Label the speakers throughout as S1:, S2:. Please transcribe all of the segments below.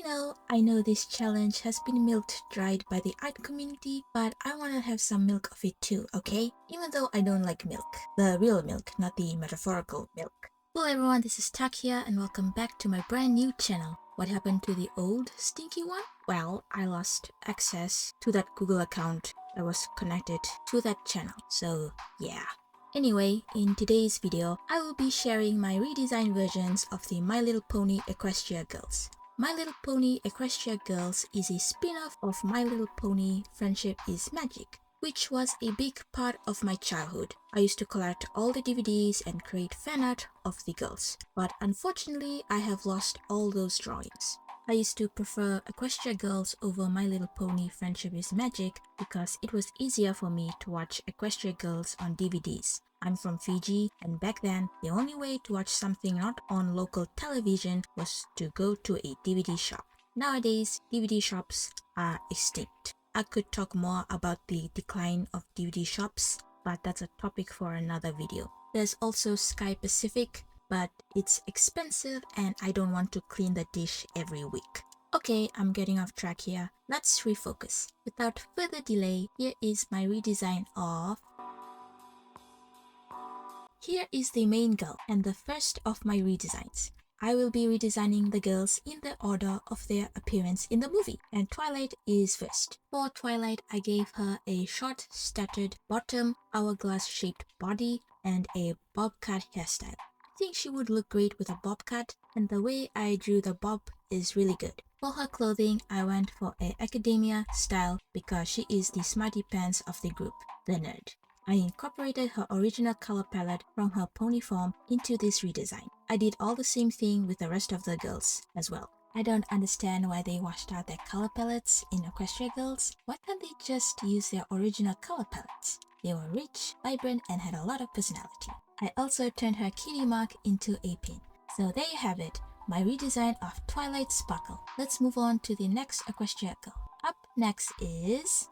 S1: I know this challenge has been milked dried by the art community, but I want to have some milk of it too, okay? Even though I don't like milk. The real milk, not the metaphorical milk. Hello everyone, this is ゚Tags㚚 and welcome back to my brand new channel. What happened to the old stinky one? Well, I lost access to that Google account that was connected to that channel, so yeah. Anyway, in today's video, I will be sharing my redesigned versions of the My Little Pony Equestria Girls. My Little Pony Equestria Girls is a spin-off of My Little Pony Friendship is Magic, which was a big part of my childhood. I used to collect all the DVDs and create fan art of the girls, but unfortunately I have lost all those drawings. I used to prefer Equestria Girls over My Little Pony Friendship is Magic because it was easier for me to watch Equestria Girls on DVDs. I'm from Fiji, and back then, the only way to watch something not on local television was to go to a DVD shop. Nowadays, DVD shops are extinct. I could talk more about the decline of DVD shops, but that's a topic for another video. There's also Sky Pacific, but it's expensive and I don't want to clean the dish every week. Okay, I'm getting off track here. Let's refocus. Without further delay, here is my redesign of... Here is the main girl and the first of my redesigns. I will be redesigning the girls in the order of their appearance in the movie, and Twilight is first. For Twilight, I gave her a short, stuttered bottom, hourglass-shaped body, and a bob cut hairstyle. I think she would look great with a bob cut, and the way I drew the bob is really good. For her clothing, I went for a academia style because she is the smarty pants of the group, the nerd. I incorporated her original color palette from her pony form into this redesign. I did all the same thing with the rest of the girls as well. I don't understand why they washed out their color palettes in Equestria Girls. Why can't they just use their original color palettes? They were rich, vibrant, and had a lot of personality. I also turned her kitty mark into a pin. So there you have it, my redesign of Twilight Sparkle. Let's move on to the next Equestria Girl. Up next is...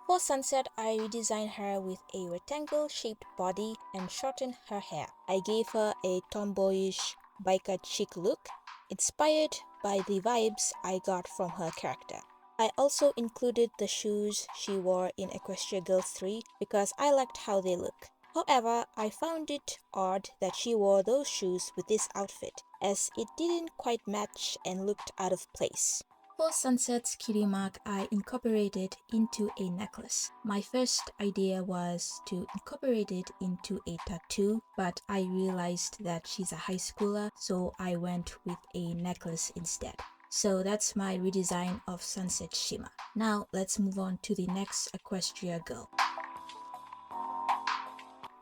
S1: For Sunset, I redesigned her with a rectangle-shaped body and shortened her hair. I gave her a tomboyish biker chic look, inspired by the vibes I got from her character. I also included the shoes she wore in Equestria Girls 3 because I liked how they look. However, I found it odd that she wore those shoes with this outfit, as it didn't quite match and looked out of place. For Sunset's kitty mark, I incorporated into a necklace. My first idea was to incorporate it into a tattoo, but I realized that she's a high schooler, so I went with a necklace instead. So that's my redesign of Sunset Shimmer. Now let's move on to the next Equestria Girl.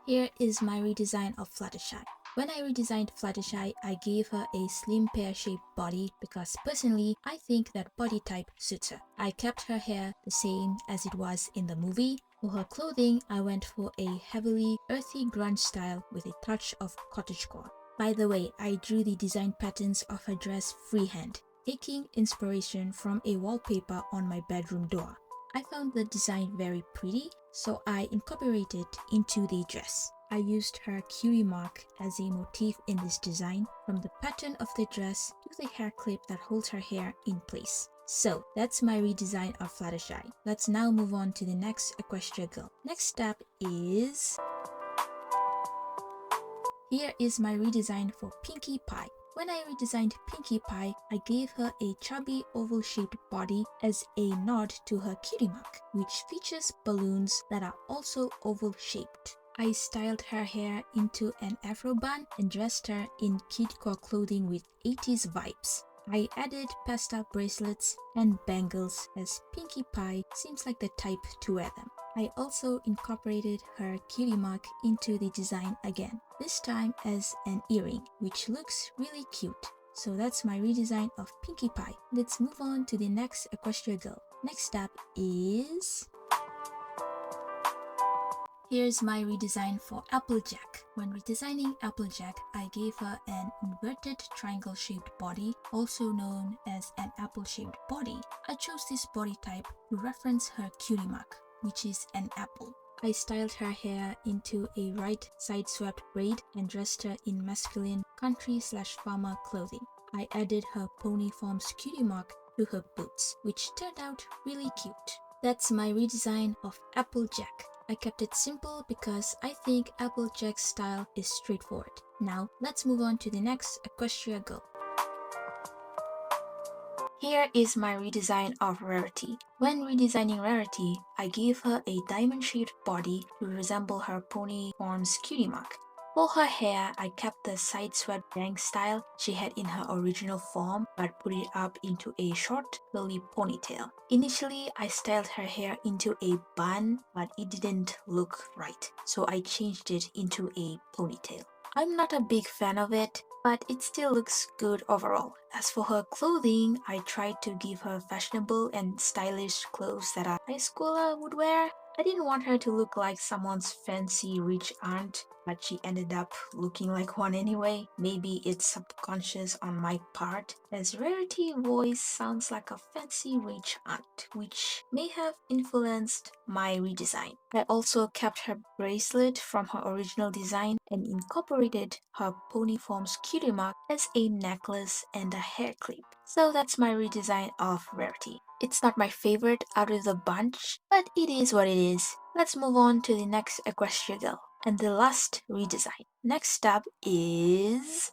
S1: Here is my redesign of Fluttershy. When I redesigned Fluttershy, I gave her a slim pear-shaped body because personally, I think that body type suits her. I kept her hair the same as it was in the movie. For her clothing, I went for a heavily earthy grunge style with a touch of cottagecore. By the way, I drew the design patterns of her dress freehand, taking inspiration from a wallpaper on my bedroom door. I found the design very pretty, so I incorporated it into the dress. I used her cutie mark as a motif in this design, from the pattern of the dress to the hair clip that holds her hair in place. So that's my redesign of Fluttershy. Let's now move on to the next Equestria Girl. Next up is... Here is my redesign for Pinkie Pie. When I redesigned Pinkie Pie, I gave her a chubby oval-shaped body as a nod to her cutie mark, which features balloons that are also oval-shaped. I styled her hair into an afro bun and dressed her in kidcore clothing with 80s vibes. I added pastel bracelets and bangles as Pinkie Pie seems like the type to wear them. I also incorporated her cutie mark into the design again, this time as an earring, which looks really cute. So that's my redesign of Pinkie Pie. Let's move on to the next Equestria Girl. Next up is... Here's my redesign for Applejack. When redesigning Applejack, I gave her an inverted triangle-shaped body, also known as an apple-shaped body. I chose this body type to reference her cutie mark, which is an apple. I styled her hair into a right side-swept braid and dressed her in masculine country/farmer clothing. I added her pony form's cutie mark to her boots, which turned out really cute. That's my redesign of Applejack. I kept it simple because I think Applejack's style is straightforward. Now, let's move on to the next Equestria Girl. Here is my redesign of Rarity. When redesigning Rarity, I gave her a diamond-shaped body to resemble her pony form's cutie mark. For her hair, I kept the side swept bang style she had in her original form but put it up into a short, curly ponytail. Initially, I styled her hair into a bun, but it didn't look right, so I changed it into a ponytail. I'm not a big fan of it, but it still looks good overall. As for her clothing, I tried to give her fashionable and stylish clothes that a high schooler would wear. I didn't want her to look like someone's fancy rich aunt, but she ended up looking like one anyway. Maybe it's subconscious on my part, as Rarity voice sounds like a fancy rich aunt, which may have influenced my redesign. I also kept her bracelet from her original design and incorporated her pony form's cutie mark as a necklace and a hair clip. So that's my redesign of Rarity. It's not my favorite out of the bunch, but it is what it is. Let's move on to the next Equestria Girl and the last redesign. Next up is...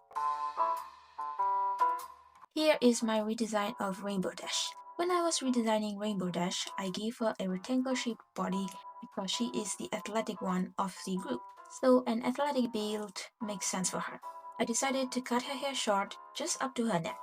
S1: Here is my redesign of Rainbow Dash. When I was redesigning Rainbow Dash, I gave her a rectangle-shaped body because she is the athletic one of the group. So an athletic build makes sense for her. I decided to cut her hair short, just up to her neck.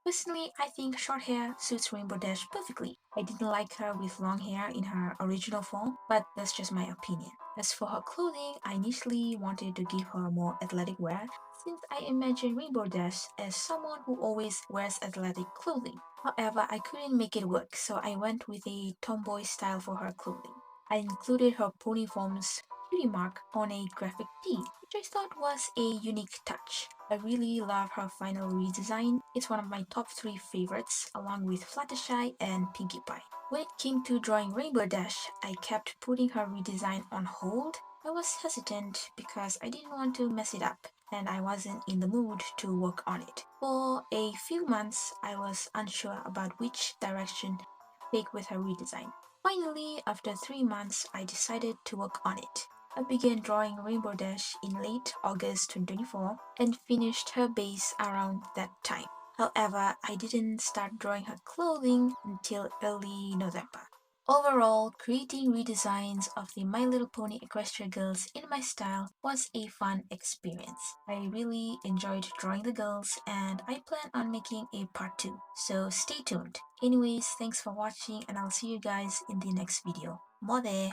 S1: Personally, I think short hair suits Rainbow Dash perfectly. I didn't like her with long hair in her original form, but that's just my opinion. As for her clothing, I initially wanted to give her more athletic wear since I imagine Rainbow Dash as someone who always wears athletic clothing. However, I couldn't make it work, so I went with a tomboy style for her clothing. I included her pony form's cutie mark on a graphic tee, which I thought was a unique touch. I really love her final redesign. It's one of my top 3 favorites, along with Fluttershy and Pinkie Pie. When it came to drawing Rainbow Dash, I kept putting her redesign on hold. I was hesitant because I didn't want to mess it up, and I wasn't in the mood to work on it. For a few months, I was unsure about which direction to take with her redesign. Finally, after 3 months, I decided to work on it. I began drawing Rainbow Dash in late August 2024 and finished her base around that time. However, I didn't start drawing her clothing until early November. Overall, creating redesigns of the My Little Pony Equestria Girls in my style was a fun experience. I really enjoyed drawing the girls and I plan on making a part 2, so stay tuned. Anyways, thanks for watching and I'll see you guys in the next video. More there!